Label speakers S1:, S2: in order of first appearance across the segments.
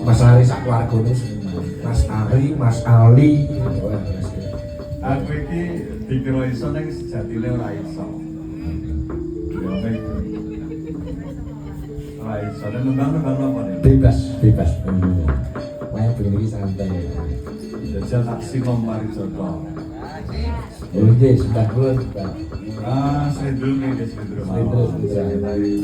S1: Mas Ari sak keluargane Mas Ari, Mas Ali.
S2: Aku iki dikira iso ning sejatine ora iso. Ora iso nembang-nembang apa nih?
S1: Bebas. Main begini santai.
S2: Jajal taksi Mari Joko.
S1: Oh iya, sudah dulu.
S2: Sendul nih guys,
S1: Sendul.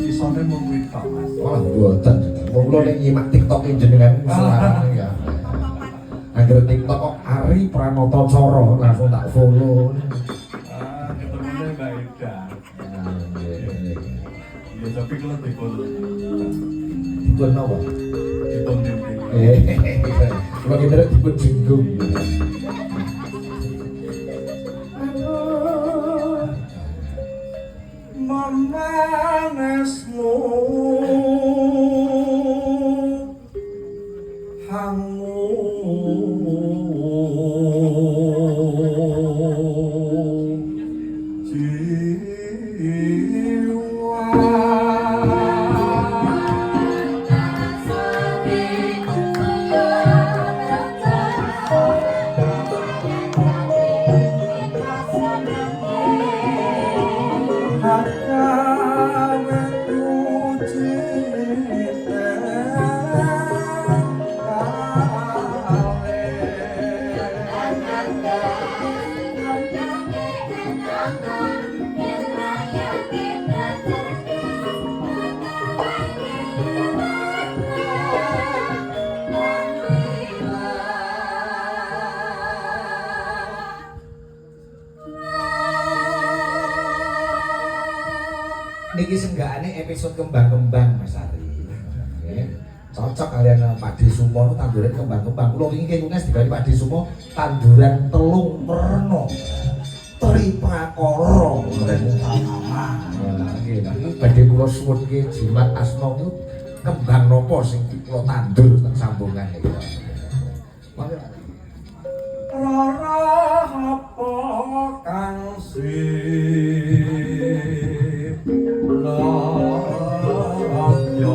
S2: Isone mau kuwi tok, Mas.
S1: Wah, mboten. Wong kula ning nyimak TikTok jenengan selarang ya. Angger TikTok kok Ari Pranoto Coro langsung tak follow.
S2: Ketemunya Mbak Ida. Ya tapi kalau di-follow.
S1: Dipun napa?
S2: Dipun tempe.
S1: Kalau kita dipun jinggung. Mamanesmu hangu niki senggakane episode kembang-kembang Mas Ari. Cocok kalian Pak Desumo tanduran kembang-kembang. Kula wingi kenyunes digawe Pak Desumo tanduran telung merno. Tri prakara utama. Nggih, badhe kula suwunke jimat asma niku kembang napa sing kula tandur teng sambungan niku. Rara apa kang sip yo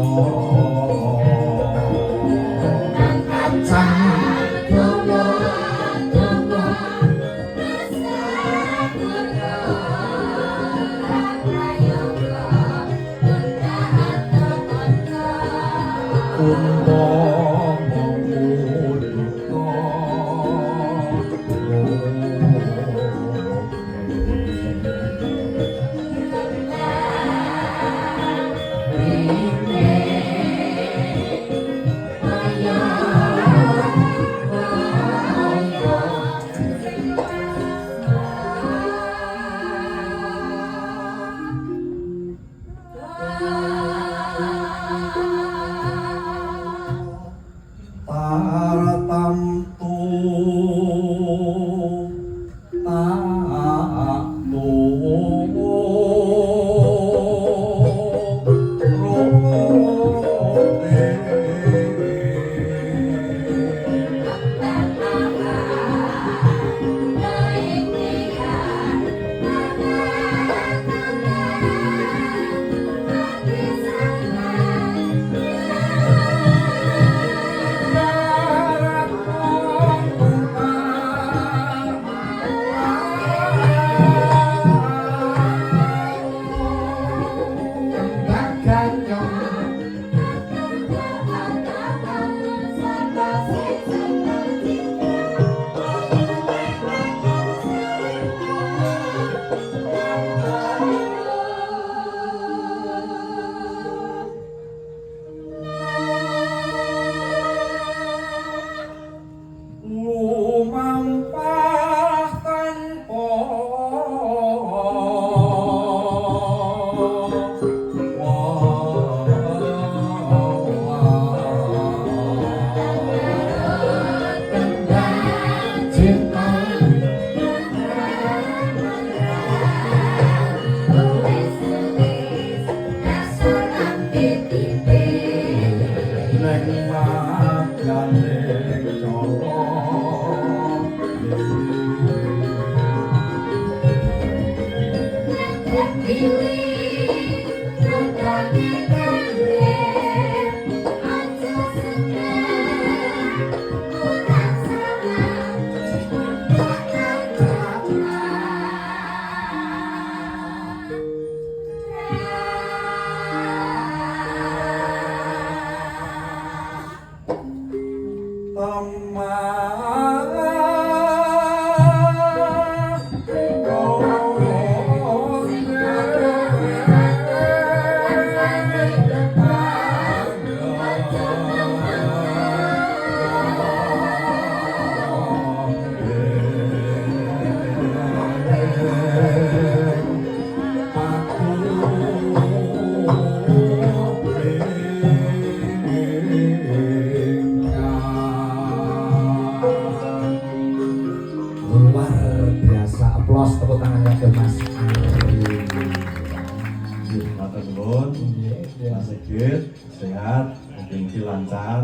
S1: Luar biasa, aplaus tepuk tangannya ke Mas Ari.
S2: Matur nuwun, Mas Sigit, sehat, mungkin lancar.